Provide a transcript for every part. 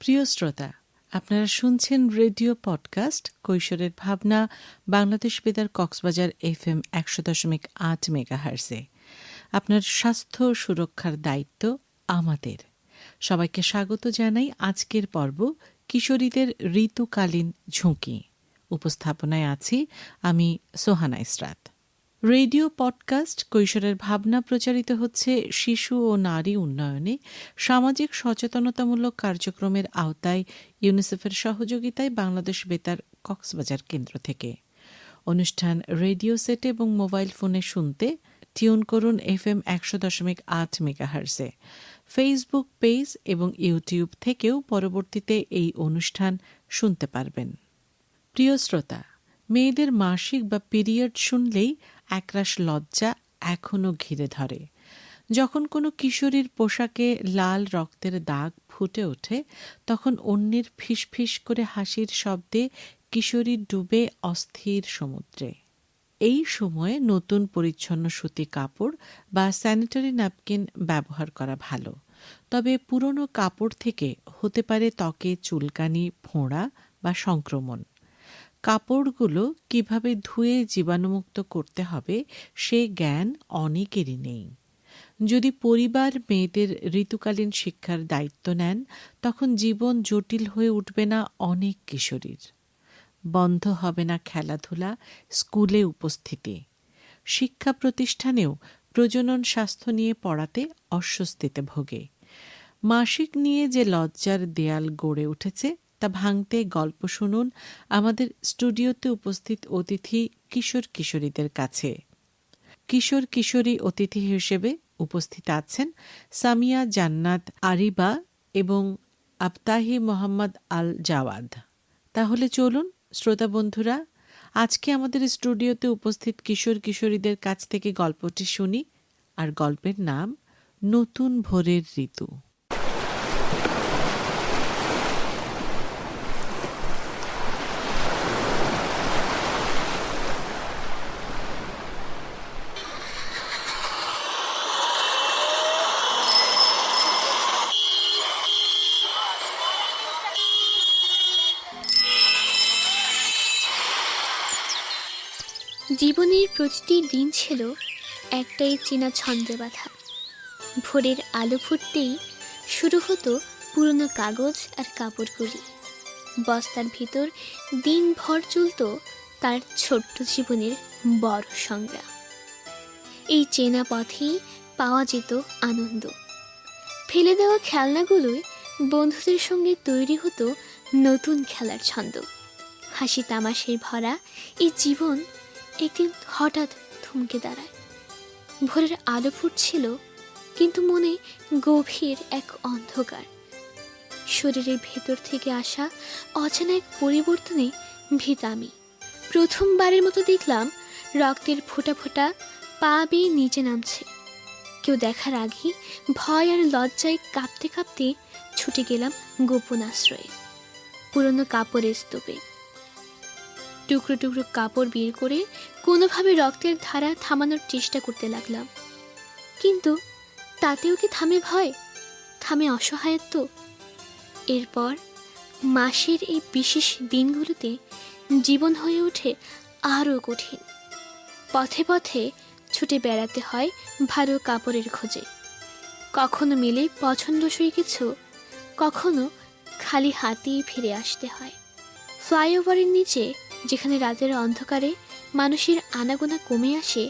প্রিয় শ্রোতা, আপনারা শুনছেন রেডিও পডকাস্ট কৈশোরের ভাবনা, বাংলাদেশ বেতার কক্সবাজার FM 100.8 মেগাহার্জে। আপনার স্বাস্থ্য সুরক্ষার দায়িত্ব আমাদের। সবাইকে স্বাগত জানাই আজকের পর্ব কিশোরীদের ঋতুকালীন ঝুঁকি। উপস্থাপনায় আছি আমি সোহানা ইসরাত। রেডিও পডকাস্ট কৈশোরের ভাবনা প্রচারিত হচ্ছে শিশু ও নারী উন্নয়নে সামাজিক সচেতনতামূলক কার্যক্রমের আওতায় ইউনিসেফের সহযোগিতায় বাংলাদেশ বেতার কক্সবাজার কেন্দ্র থেকে। অনুষ্ঠান রেডিও সেট এবং মোবাইল ফোনে শুনতে টিউন করুন FM 100.8 মেগাহার্জে। ফেসবুক পেজ এবং ইউটিউব থেকেও পরবর্তীতে এই অনুষ্ঠান শুনতে পারবেন। প্রিয় শ্রোতা, মেয়েদের মাসিক বা পিরিয়ড শুনলেই একরাশ লজ্জা এখনও ঘিরে ধরে। যখন কোনো কিশোরীর পোশাকে লাল রক্তের দাগ ফুটে ওঠে, তখন অন্যের ফিসফিস করে হাসির শব্দে কিশোরী ডুবে অস্থির সমুদ্রে। এই সময়ে নতুন পরিচ্ছন্ন সুতি কাপড় বা স্যানিটারি ন্যাপকিন ব্যবহার করা ভালো। তবে পুরনো কাপড় থেকে হতে পারে ত্বকে চুলকানি, ফোঁড়া বা সংক্রমণ। কাপড়গুলো কিভাবে ধুয়ে জীবাণুমুক্ত করতে হবে সে জ্ঞান অনেকেরই নেই। যদি পরিবার মেয়েদের ঋতুকালীন শিক্ষার দায়িত্ব নেন, তখন জীবন জটিল হয়ে উঠবে না অনেক কিশোরীর। বন্ধ হবে না খেলাধুলা, স্কুলে উপস্থিতি। শিক্ষা প্রতিষ্ঠানেও প্রজনন স্বাস্থ্য নিয়ে পড়াতে অস্বস্তিতে ভোগে। মাসিক নিয়ে যে লজ্জার দেয়াল গড়ে উঠেছে তা ভাঙতে গল্প শুনুন আমাদের স্টুডিওতে উপস্থিত অতিথি কিশোর কিশোরীদের কাছে। কিশোর কিশোরী অতিথি হিসেবে উপস্থিত আছেন সামিয়া জান্নাত আরিবা এবং আবতাহি মোহাম্মদ আল জাওয়াদ। তাহলে চলুন শ্রোতা বন্ধুরা, আজকে আমাদের স্টুডিওতে উপস্থিত কিশোর কিশোরীদের কাছ থেকে গল্পটি শুনি। আর গল্পের নাম নতুন ভোরের ঋতু। জীবনের প্রতিটি দিন ছিল একটাই চেনা ছন্দে বাঁধা। ভোরের আলো ফুটতেই শুরু হতো পুরনো কাগজ আর কাপড়গুলি। বস্তার ভিতর দিনভর চলত তার ছোট্ট জীবনের বড় সংগ্রাম। এই চেনা পথেই পাওয়া যেত আনন্দ। ফেলে দেওয়া খেলনাগুলোই বন্ধুদের সঙ্গে তৈরি হতো নতুন খেলার ছন্দ। হাসি তামাশায় ভরা এই জীবন একদিন হঠাৎ থমকে দাঁড়ায়। ভোরের আলো ফুটছিল, কিন্তু মনে গভীর এক অন্ধকার। শরীরের ভেতর থেকে আসা অচেনা এক পরিবর্তনে ভীত আমি। প্রথমবারের মতো দেখলাম রক্তের ফোঁটা ফোঁটা পা বেয়ে নিচে নামছে। কেউ দেখার আগেই ভয় আর লজ্জায় কাঁপতে কাঁপতে ছুটে গেলাম গোপন আশ্রয়ে, পুরনো কাপড়ের স্তূপে। টুকরো টুকরো কাপড় বের করে কোনোভাবে রক্তের ধারা থামানোর চেষ্টা করতে লাগলাম। কিন্তু তাতেও কি থামে ভয়, থামে অসহায়ত্ব? এরপর মাসের এই বিশেষ দিনগুলোতে জীবন হয়ে ওঠে আরও কঠিন। পথে পথে ছুটে বেড়াতে হয় ভালো কাপড়ের খোঁজে। কখনো মেলে পছন্দসই কিছু, কখনো খালি হাতেই ফিরে আসতে হয়। ফ্লাইওভারের নিচে যেখানে রাতের অন্ধকারে মানুষের আনাগোনা কমে আসে,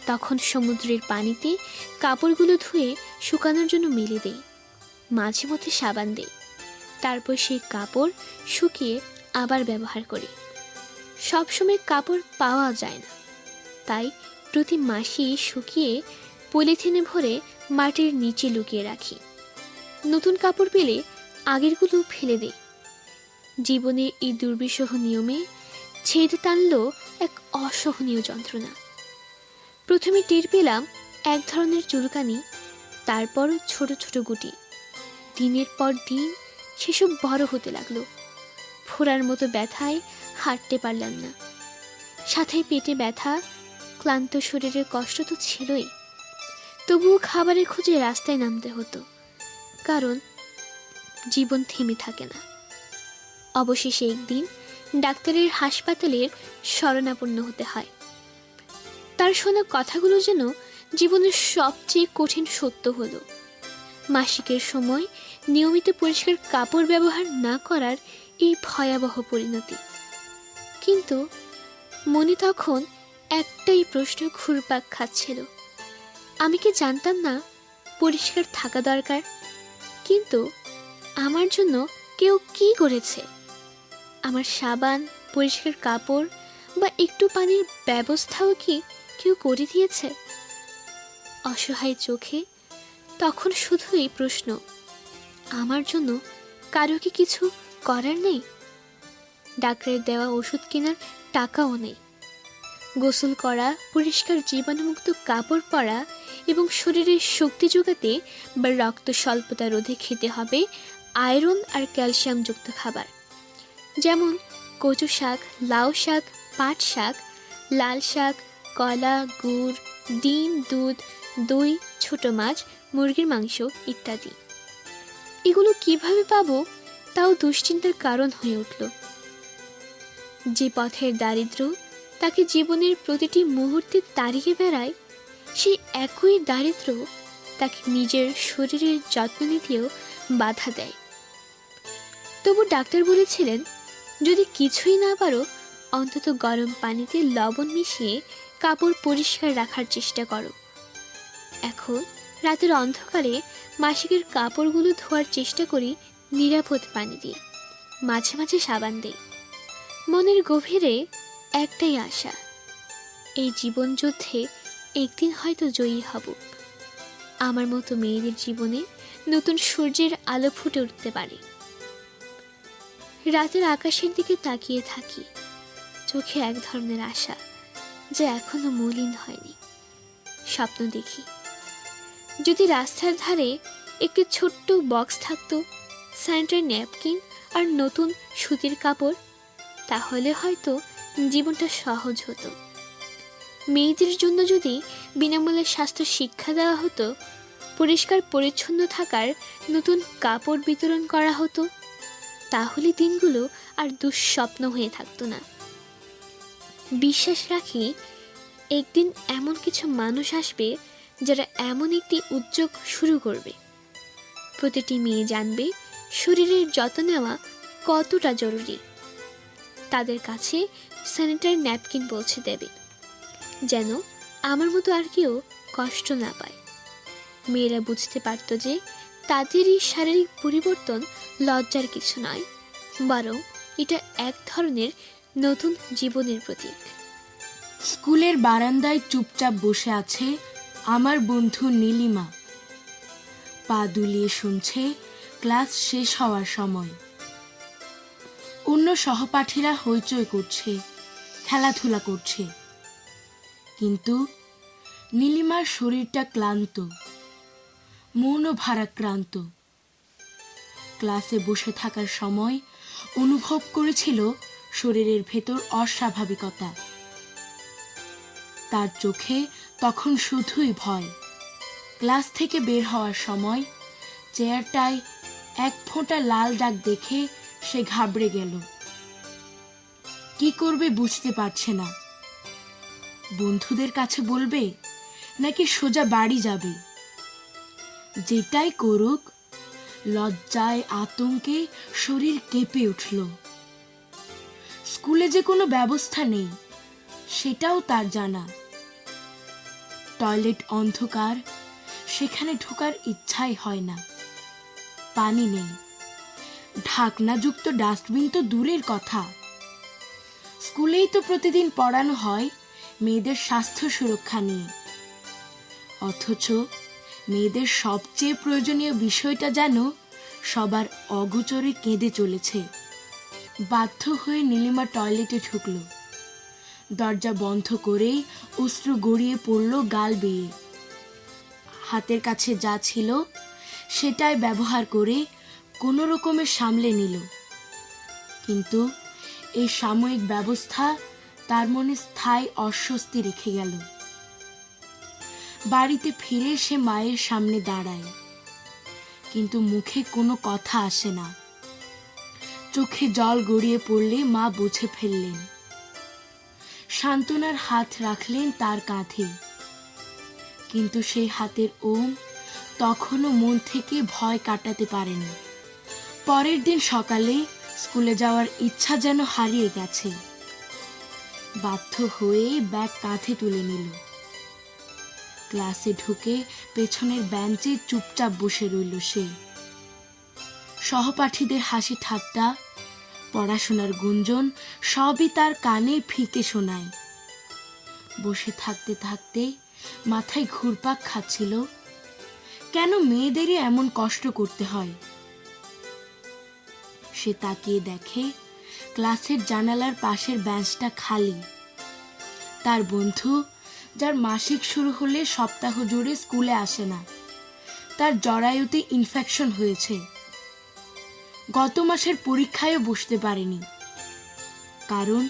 তখন সমুদ্রের পানিতে কাপড়গুলো ধুয়ে শুকানোর জন্য মেলে দেই। মাঝে মধ্যে সাবান দেই, তারপর সেই কাপড় শুকিয়ে আবার ব্যবহার করি। সবসময় কাপড় পাওয়া যায় না, তাই প্রতি মাসেই শুকিয়ে পলিথিনে ভরে মাটির নিচে লুকিয়ে রাখি। নতুন কাপড় পেলে আগেরগুলো ফেলে দেই। জীবনের এই দুর্বিষহ নিয়মে ছেদ টানল এক অসহনীয় যন্ত্রণা। প্রথমে টের পেলাম এক ধরনের চুলকানি, তারপর ছোট ছোট গুটি। দিনের পর দিন সেসব বড় হতে লাগলো। ফোড়ার মতো ব্যথায় হাঁটতে পারলাম না, সাথে পেটে ব্যথা, ক্লান্ত শরীরের কষ্ট তো ছিলই। তবুও খাবারের খোঁজে রাস্তায় নামতে হতো, কারণ জীবন থেমে থাকে না। অবশেষে একদিন ডাক্তারের হাসপাতালের শরণাপন্ন হতে হয়। তার শোনা কথাগুলো যেন জীবনের সবচেয়ে কঠিন সত্য হলো। মাসিকের সময় নিয়মিত পরিষ্কার কাপড় ব্যবহার না করার এই ভয়াবহ পরিণতি। কিন্তু মনে তখন একটাই প্রশ্ন ঘুরপাক খাচ্ছিল, আমি কি জানতাম না পরিষ্কার থাকা দরকার? কিন্তু আমার জন্য কেউ কি করেছে? আমার সাবান, পরিষ্কার কাপড় বা একটু পানির ব্যবস্থাও কি কেউ করে দিয়েছে? অসহায় চোখে তখন শুধুই প্রশ্ন, আমার জন্য কারো কি কিছু করার নেই? ডাক্তারের দেওয়া ওষুধ কেনার টাকাও নেই। গোসল করা, পরিষ্কার জীবাণুমুক্ত কাপড় পরা এবং শরীরে শক্তি যোগাতে বা রক্ত স্বল্পতা রোধে খেতে হবে আয়রন আর ক্যালসিয়ামযুক্ত খাবার, যেমন কচু শাক, লাউ শাক, পাট শাক, লাল শাক, কলা, গুড়, ডিম, দুধ, দই, ছোট মাছ, মুরগির মাংস ইত্যাদি। এগুলো কিভাবে পাবো তাও দুশ্চিন্তার কারণ হয়ে উঠল। যে পথের দারিদ্র্য তাকে জীবনের প্রতিটি মুহূর্তে তাড়িয়ে বেড়ায়, সেই একই দারিদ্র্য তাকে নিজের শরীরের যত্ন নিতেও বাধা দেয়। তবু ডাক্তার বলেছিলেন, যদি কিছুই না পারো অন্তত গরম পানিতে লবণ মিশিয়ে কাপড় পরিষ্কার রাখার চেষ্টা করো। এখন রাতের অন্ধকারে মাসিকের কাপড়গুলো ধোয়ার চেষ্টা করি নিরাপদ পানি দিয়ে, মাঝে মাঝে সাবান দেই। মনের গভীরে একটাই আশা, এই জীবন যুদ্ধে একদিন হয়তো জয়ী হব। আমার মতো মেয়েদের জীবনে নতুন সূর্যের আলো ফুটে উঠতে পারে। রাতের আকাশের দিকে তাকিয়ে থাকি, চোখে এক ধরনের আশা যা এখনো মলিন হয়নি। স্বপ্ন দেখি, যদি রাস্তার ধারে একটি ছোট্ট বক্স থাকতো, স্যানিটারি ন্যাপকিন আর নতুন সুতির কাপড়, তাহলে হয়তো জীবনটা সহজ হতো। মেয়েদের জন্য যদি বিনামূল্যে স্বাস্থ্য শিক্ষা দেওয়া হতো, পরিষ্কার পরিচ্ছন্ন থাকার নতুন কাপড় বিতরণ করা হতো, তাহলে দিনগুলো আর দুঃস্বপ্ন হয়ে থাকতো না। বিশ্বাস রাখি, একদিন এমন কিছু মানুষ আসবে যারা এমন একটি উদ্যোগ শুরু করবে। প্রতিটি মেয়ে জানবে শরীরের যত্ন নেওয়া কতটা জরুরি। তাদের কাছে স্যানিটারি ন্যাপকিন পৌঁছে দেবে, যেন আমার মতো আর কেউ কষ্ট না পায়। মেয়েরা বুঝতে পারত যে তাদের এই শারীরিক পরিবর্তন লজ্জার কিছু নয়, বরং এটা এক ধরনের নতুন জীবনের প্রতীক। স্কুলের বারান্দায় চুপচাপ বসে আছে আমার বন্ধু নীলিমা। পা দুলিয়ে শুনছে ক্লাস শেষ হওয়ার সময়। অন্য সহপাঠীরা হইচই করছে, খেলাধুলা করছে, কিন্তু নীলিমার শরীরটা ক্লান্ত, মনও ভারাক্রান্ত। ক্লাসে বসে থাকার সময় অনুভব করেছিল শরীরের ভেতর অস্বাভাবিকতা। তার চোখে তখন শুধুই ভয়। ক্লাস থেকে বের হওয়ার সময় চেয়ারটায় এক ফোঁটা লাল দাগ দেখে সে ঘাবড়ে গেল। কি করবে বুঝতে পারছে না। বন্ধুদের কাছে বলবে নাকি সোজা বাড়ি যাবে? যেটাই করুক, লজ্জায় আতঙ্কে শরীর কেঁপে উঠল। স্কুলে যে কোনো ব্যবস্থা নেই সেটাও তার জানা। টয়লেট অন্ধকার, সেখানে ঢোকার ইচ্ছাই হয় না। পানি নেই, ঢাকনাযুক্ত ডাস্টবিন তো দূরের কথা। স্কুলেই তো প্রতিদিন পড়ানো হয় মেয়েদের স্বাস্থ্য সুরক্ষা নিয়ে, অথচ মেয়েদের সবচেয়ে প্রয়োজনীয় বিষয়টা যেন সবার অগোচরে কেঁদে চলেছে। বাধ্য হয়ে নীলিমা টয়লেটে ঢুকল। দরজা বন্ধ করেই অশ্রু গড়িয়ে পড়ল গাল বেয়ে। হাতের কাছে যা ছিল সেটাই ব্যবহার করে কোনো রকমে সামলে নিল। কিন্তু এই সাময়িক ব্যবস্থা তার মনে স্থায়ী অস্বস্তি রেখে গেল। বাড়িতে ফিরে সে মায়ের সামনে দাঁড়ায়। কিন্তু মুখে কোনো কথা আসে না। চোখে জল গড়িয়ে পড়লে মা বুঝে ফেললেন। সান্ত্বনার হাত রাখলেন তার কাঁধে, কিন্তু সেই হাতের ওম তখনও মন থেকে ভয় কাটাতে পারেনি। পরের দিন সকালে স্কুলে যাওয়ার ইচ্ছা যেন হারিয়ে গেছে। বাধ্য হয়ে ব্যাগ কাঁধে তুলে নিল। ক্লাসে ঢুকে পেছনের বেঞ্চে চুপচাপ বসে রইল সে। সহপাঠীদের হাসি ঠাট্টা, পড়াশোনার গুঞ্জন সবই তার কানে ফিকে শোনায়। বসে থাকতে থাকতে মাথায় ঘুরপাক খাচ্ছিল, কেন মেয়েদেরই এমন কষ্ট করতে হয়। সে তাকিয়ে দেখে ক্লাসের জানালার পাশের বেঞ্চটা খালি। তার বন্ধু, যার মাসিক শুরু হলে সপ্তাহ জুড়ে স্কুলে আসে না, তার জরায়ুতে ইনফেকশন হয়েছে। গত মাসের পরীক্ষায়ও বসতে পারেনি, কারণ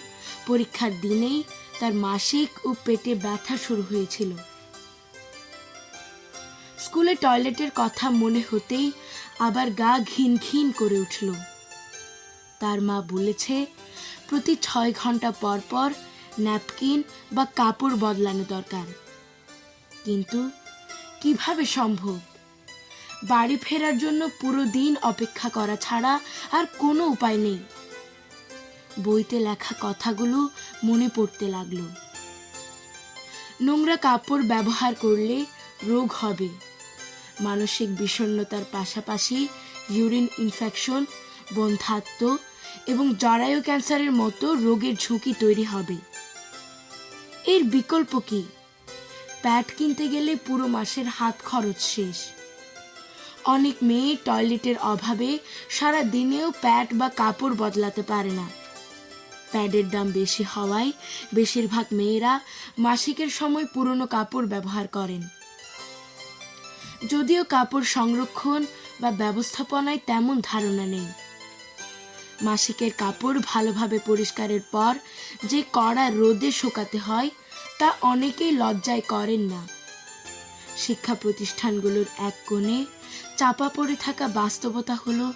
পরীক্ষার দিনেই তার মাসিক ও পেটে ব্যথা শুরু হয়েছিল। স্কুলে টয়লেটের কথা মনে হতেই আবার গা ঘিন ঘিন করে উঠল। তার মা বলেছে প্রতি 6 ঘন্টা পর পর ন্যাপকিন বা কাপড় বদলানো দরকার। কিন্তু কিভাবে সম্ভব? বাড়ি ফেরার জন্য পুরো দিন অপেক্ষা করা ছাড়া আর কোনো উপায় নেই। বইতে লেখা কথাগুলো মনে পড়তে লাগলো। নোংরা কাপড় ব্যবহার করলে রোগ হবে। মানসিক বিষণ্ণতার পাশাপাশি ইউরিন ইনফেকশন, বন্ধ্যাত্ব এবং জরায়ু ক্যান্সারের মতো রোগের ঝুঁকি তৈরি হবে। এর বিকল্প কি? প্যাড কিনতে গেলে পুরো মাসের হাত খরচ শেষ। অনেক মেয়ে টয়লেটের অভাবে সারা দিনেও প্যাড বা কাপড় বদলাতে পারে না। প্যাডের দাম বেশি হওয়ায় বেশিরভাগ মেয়েরা মাসিকের সময় পুরনো কাপড় ব্যবহার করেন। যদিও কাপড় সংরক্ষণ বা ব্যবস্থাপনায় তেমন ধারণা নেই। মাসিকের কাপড় ভালোভাবে পরিষ্কারের পর যে কড়া রোদে শুকাতে হয় তা অনেকেই লজ্জায় করেন না। শিক্ষা প্রতিষ্ঠানগুলোর এক কোণে চাপা পড়ে থাকা বাস্তবতা হলো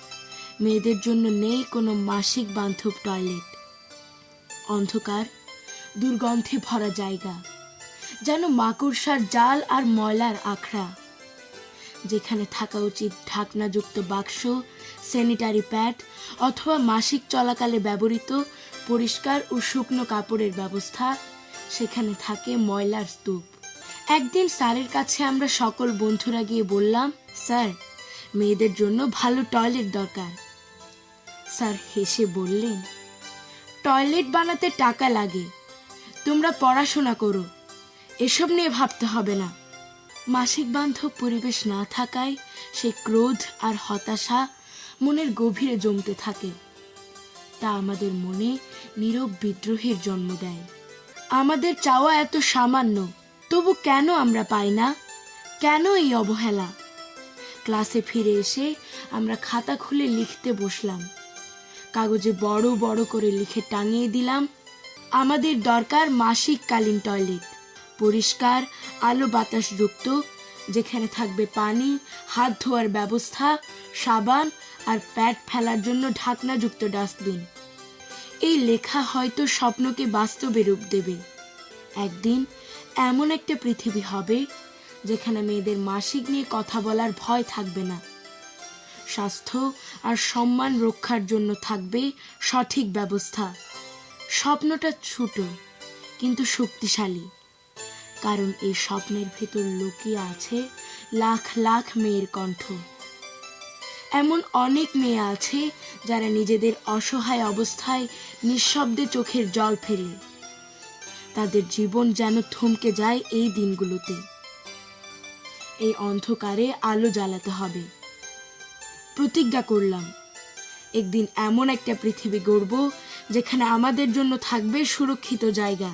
মেয়েদের জন্য নেই কোনো মাসিক বান্ধব টয়লেট। অন্ধকার, দুর্গন্ধে ভরা জায়গা, যেন মাকড়সার জাল আর ময়লার আখড়া। যেখানে থাকা উচিত ঢাকনাযুক্ত বাক্স, স্যানিটারি প্যাড অথবা মাসিক চলাকালে ব্যবহৃত পরিষ্কার ও শুকনো কাপড়ের ব্যবস্থা, সেখানে থাকে ময়লার স্তূপ। একদিন স্যারের কাছে আমরা সকল বন্ধুরা গিয়ে বললাম, স্যার, মেয়েদের জন্য ভালো টয়লেট দরকার। স্যার হেসে বললেন, টয়লেট বানাতে টাকা লাগে, তোমরা পড়াশোনা করো, এসব নিয়ে ভাবতে হবে না। মাসিক বান্ধব পরিবেশ না থাকায় সে ক্রোধ আর হতাশা মনের গভীরে জমতে থাকে। তা আমাদের মনে নীরব বিদ্রোহের জন্ম দেয়। আমাদের চাওয়া এত সামান্য, তবু কেন আমরা পাই না? কেন এই অবহেলা? ক্লাসে ফিরে এসে আমরা খাতা খুলে লিখতে বসলাম। কাগজে বড় বড় করে লিখে টাঙিয়ে দিলাম, আমাদের দরকার মাসিককালীন টয়লেট, পরিষ্কার আলো বাতাস যুক্ত, যেখানে থাকবে পানি, হাত ধোয়ার ব্যবস্থা, সাবান আর প্যাড ফেলার জন্য ঢাকনাযুক্ত ডাস্টবিন। এই লেখা হয়তো স্বপ্নকে বাস্তবে রূপ দেবে। একদিন এমন একটা পৃথিবী হবে যেখানে মেয়েদের মাসিক নিয়ে কথা বলার ভয় থাকবে না। স্বাস্থ্য আর সম্মান রক্ষার জন্য থাকবে সঠিক ব্যবস্থা। স্বপ্নটা ছোট কিন্তু শক্তিশালী, কারণ এই স্বপ্নের ভেতর লুকিয়ে আছে লাখ লাখ মেয়ের কণ্ঠ। এমন অনেক মেয়ে আছে যারা নিজেদের অসহায় অবস্থায় নিঃশব্দে চোখের জল ফেলে। তাদের জীবন যেন থমকে যায় এই দিনগুলোতে। এই অন্ধকারে আলো জ্বালাতে হবে। প্রতিজ্ঞা করলাম, একদিন এমন একটা পৃথিবী গড়ব যেখানে আমাদের জন্য থাকবে সুরক্ষিত জায়গা,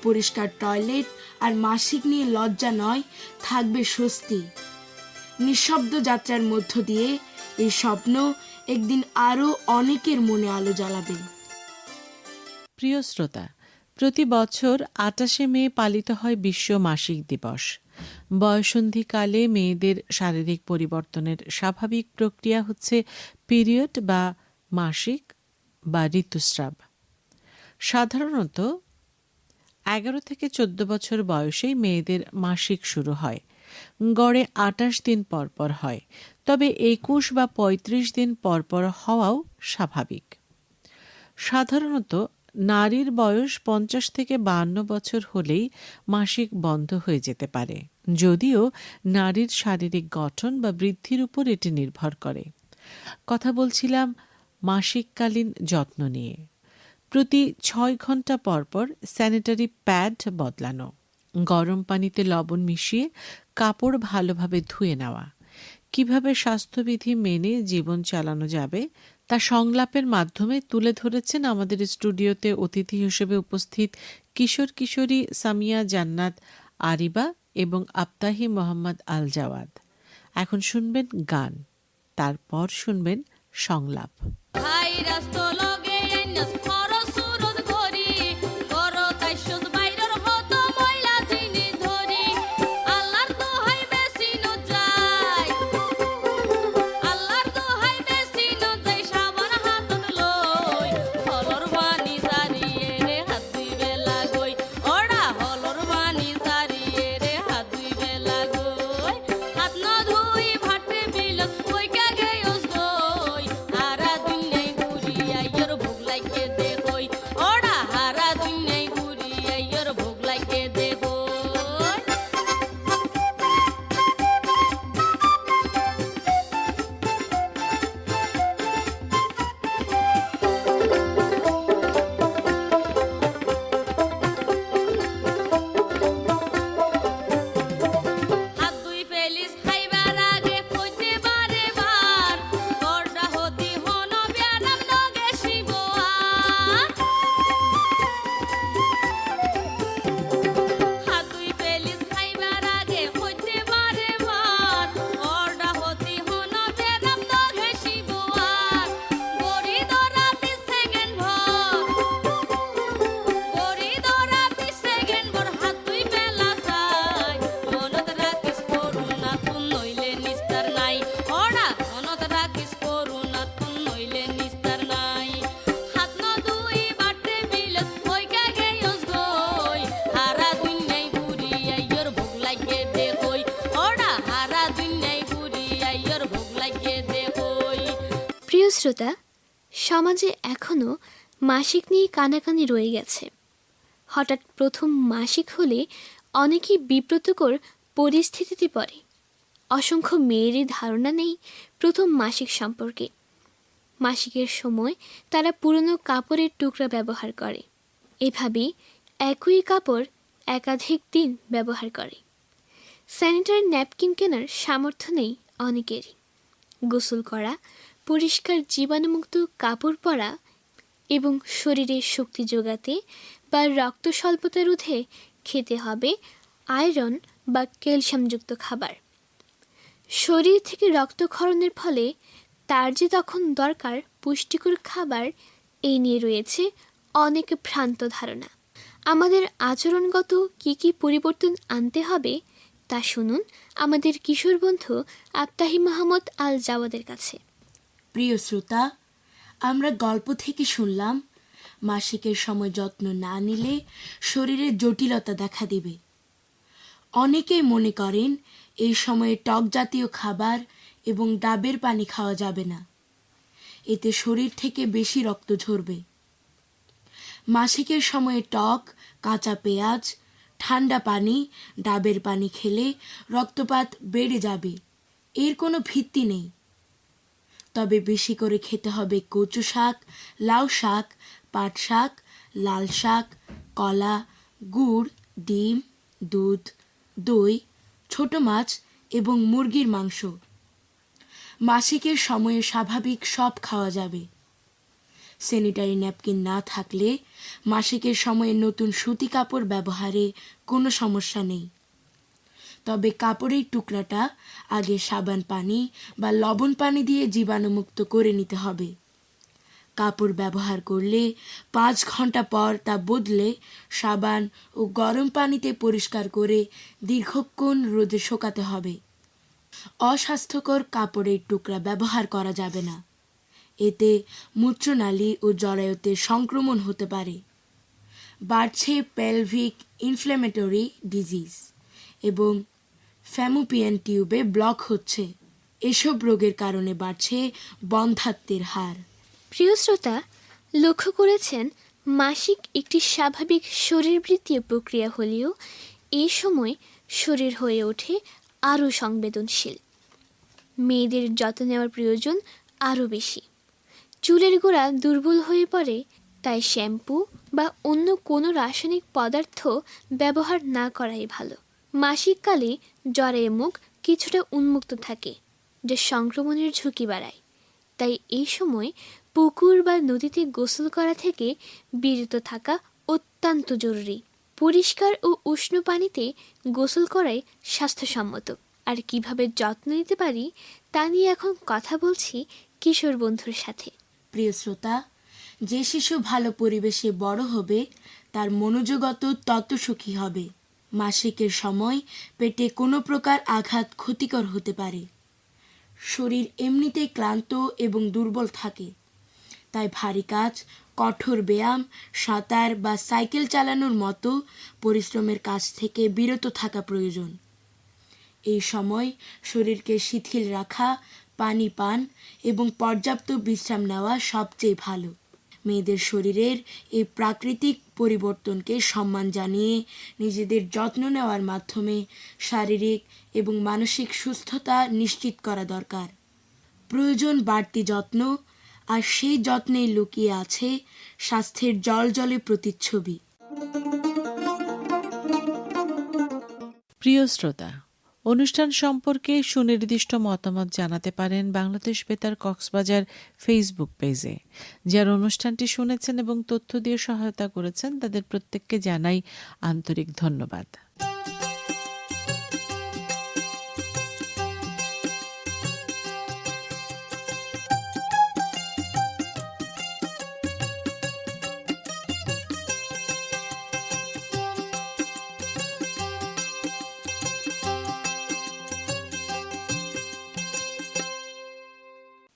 পরিষ্কার টয়লেট আর মাসিক নিয়ে লজ্জা নয়, থাকবে স্বস্তি। নিঃশব্দ যাত্রার মধ্য দিয়ে এই স্বপ্ন একদিন আরো অনেকের মনে আলো জ্বালাবে। প্রিয় শ্রোতা, প্রতি বছর 28শে মে পালিত হয় বিশ্ব মাসিক দিবস। বয়ঃসন্ধিকালে মেয়েদের শারীরিক পরিবর্তনের স্বাভাবিক প্রক্রিয়া হচ্ছে পিরিয়ড বা মাসিক বা ঋতুস্রাব। সাধারণত 11 থেকে 14 বছর বয়সেই মেয়েদের মাসিক শুরু হয়। গড়ে 28 দিন পরপর হয়, তবে 21 বা 35 দিন পরপর হওয়াও স্বাভাবিক। সাধারণত নারীর বয়স 50 থেকে 52 বছর হলেই মাসিক বন্ধ হয়ে যেতে পারে, যদিও নারীর শারীরিক গঠন বা বৃদ্ধির উপর এটি নির্ভর করে। কথা বলছিলাম মাসিককালীন যত্ন নিয়ে। প্রতি 6 ঘন্টা পরপর স্যানিটারি প্যাড বদলানো, গরম পানিতে লবণ মিশিয়ে কাপড় ভালোভাবে ধুয়ে নেওয়া। কিভাবে স্বাস্থ্যবিধি মেনে জীবন চালানো যাবে তা সংলাপের মাধ্যমে তুলে ধরেছেন আমাদের স্টুডিওতে অতিথি হিসেবে উপস্থিত কিশোর কিশোরী সামিয়া জান্নাত আরিবা এবং আফতাহি মোহাম্মদ আল জাওয়াদ। এখন শুনবেন গান, তারপর শুনবেন সংলাপ। প্রিয় শ্রোতা, সমাজে এখনো মাসিক নিয়ে কানাকানি রয়ে গেছে। হঠাৎ প্রথম মাসিক হলে অনেকেই বিব্রতকর পরিস্থিতিতে পড়ে। অসংখ্য মেয়েরই ধারণা নেই প্রথম মাসিক সম্পর্কে। মাসিকের সময় তারা পুরনো কাপড়ের টুকরা ব্যবহার করে, এভাবেই একই কাপড় একাধিক দিন ব্যবহার করে। স্যানিটারি ন্যাপকিন কেনার সামর্থ্য নেই অনেকেরই। গোসল করা, পরিষ্কার জীবাণুমুক্ত কাপড় পরা এবং শরীরে শক্তি যোগাতে বা রক্ত স্বল্পতা রোধে খেতে হবে আয়রন বা ক্যালসিয়ামযুক্ত খাবার। শরীর থেকে রক্তক্ষরণের ফলে তার যে তখন দরকার পুষ্টিকর খাবার, এই নিয়ে রয়েছে অনেক ভ্রান্ত ধারণা। আমাদের আচরণগত কি পরিবর্তন আনতে হবে তা শুনুন আমাদের কিশোর বন্ধু আফতাহি মোহাম্মদ আল জাওয়াদের কাছে। প্রিয় শ্রোতা, আমরা গল্প থেকে শুনলাম মাসিকের সময় যত্ন না নিলে শরীরে জটিলতা দেখা দিবে। অনেকেই মনে করেন এই সময়ে টক জাতীয় খাবার এবং ডাবের পানি খাওয়া যাবে না, এতে শরীর থেকে বেশি রক্ত ঝরবে। মাসিকের সময়ে টক, কাঁচা পেঁয়াজ, ঠান্ডা পানি, ডাবের পানি খেলে রক্তপাত বেড়ে যাবে, এর কোনো ভিত্তি নেই। তবে বেশি করে খেতে হবে কচু শাক, লাউ শাক, পাট শাক, লাল শাক, কলা, গুড়, ডিম, দুধ, দই, ছোট মাছ এবং মুরগির মাংস। মাসিকের সময়ে স্বাভাবিক সব খাওয়া যাবে। স্যানিটারি ন্যাপকিন না থাকলে মাসিকের সময়ে নতুন সুতি কাপড় ব্যবহারে কোনো সমস্যা নেই। তবে কাপড়ের টুকরাটা আগে সাবান পানি বা লবণ পানি দিয়ে জীবাণুমুক্ত করে নিতে হবে। কাপড় ব্যবহার করলে 5 ঘন্টা পর তা বদলে সাবান ও গরম পানিতে পরিষ্কার করে দীর্ঘক্ষণ রোদে শুকাতে হবে। অস্বাস্থ্যকর কাপড়ের টুকরা ব্যবহার করা যাবে না, এতে মূত্রনালী ও জরায়ুতে সংক্রমণ হতে পারে। বাড়ছে পেলভিক ইনফ্ল্যামেটরি ডিজিজ এবং ফ্যালোপিয়ান টিউবে ব্লক হচ্ছে। এসব রোগের কারণে বাড়ছে বন্ধ্যাত্বের হার। প্রিয় শ্রোতা, লক্ষ্য করেছেন মাসিক একটি স্বাভাবিক শরীরবৃত্তীয় প্রক্রিয়া হলেও এই সময় শরীর হয়ে ওঠে আরও সংবেদনশীল। মেয়েদের যত্ন নেওয়ার প্রয়োজন আরও বেশি। চুলের গোড়া দুর্বল হয়ে পড়ে, তাই শ্যাম্পু বা অন্য কোনো রাসায়নিক পদার্থ ব্যবহার না করাই ভালো। মাসিককালে জ্বরের মুখ কিছুটা উন্মুক্ত থাকে, যা সংক্রমণের ঝুঁকি বাড়ায়। তাই এই সময় পুকুর বা নদীতে গোসল করা থেকে বিরত থাকা অত্যন্ত জরুরি। পরিষ্কার ও উষ্ণ পানিতে গোসল করাই স্বাস্থ্যসম্মত। আর কিভাবে যত্ন নিতে পারি তা নিয়ে এখন কথা বলছি কিশোর বন্ধুর সাথে। প্রিয় শ্রোতা, যে শিশু ভালো পরিবেশে বড় হবে তার মনোজগত তত সুখী হবে। মাসিকের সময় পেটে কোনো প্রকার আঘাত ক্ষতিকর হতে পারে। শরীর এমনিতেই ক্লান্ত এবং দুর্বল থাকে, তাই ভারী কাজ, কঠোর ব্যায়াম, সাঁতার বা সাইকেল চালানোর মতো পরিশ্রমের কাজ থেকে বিরত থাকা প্রয়োজন। এই সময় শরীরকে শিথিল রাখা, পানি পান এবং পর্যাপ্ত বিশ্রাম নেওয়া সবচেয়ে ভালো। মেয়েদের শরীরের এই প্রাকৃতিক পরিবর্তনকে সম্মান জানিয়ে নিজেদের যত্ন নেওয়ার মাধ্যমে শারীরিক এবং মানসিক সুস্থতা নিশ্চিত করা দরকার। প্রয়োজন বাড়তি যত্ন, আর সেই যত্নেই লুকিয়ে আছে স্বাস্থ্যের জলজলে প্রতিচ্ছবি। প্রিয় শ্রোতা, অনুষ্ঠান সম্পর্কে সুনির্দিষ্ট মতামত জানাতে পারেন বাংলাদেশ বেতার কক্সবাজার ফেসবুক পেজে। যারা অনুষ্ঠানটি শুনেছেন এবং তথ্য দিয়ে সহায়তা করেছেন তাদের প্রত্যেককে জানাই আন্তরিক ধন্যবাদ।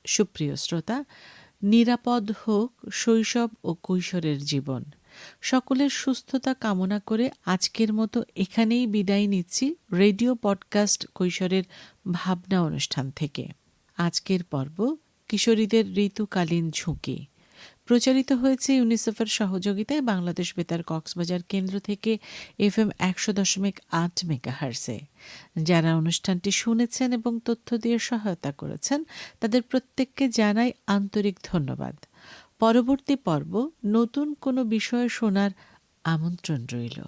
সুপ্রিয় শ্রোতা, নিরাপদ হোক শৈশব ও কৈশোরের জীবন। সকলের সুস্থতা কামনা করে আজকের মতো এখানেই বিদায় নিচ্ছি রেডিও পডকাস্ট কৈশোরের ভাবনা অনুষ্ঠান থেকে। আজকের পর্ব কিশোরীদের ঋতুকালীন ঝুঁকি প্রচারিত হয়েছে ইউনিসেফের সহযোগিতায় বাংলাদেশ বেতার কক্সবাজার কেন্দ্র থেকে FM 100.8 মেগাহার্জে। যারা অনুষ্ঠানটি শুনেছেন এবং তথ্য দিয়ে সহায়তা করেছেন তাদের প্রত্যেককে জানাই আন্তরিক ধন্যবাদ। পরবর্তী পর্ব নতুন কোনো বিষয় শোনার আমন্ত্রণ রইল।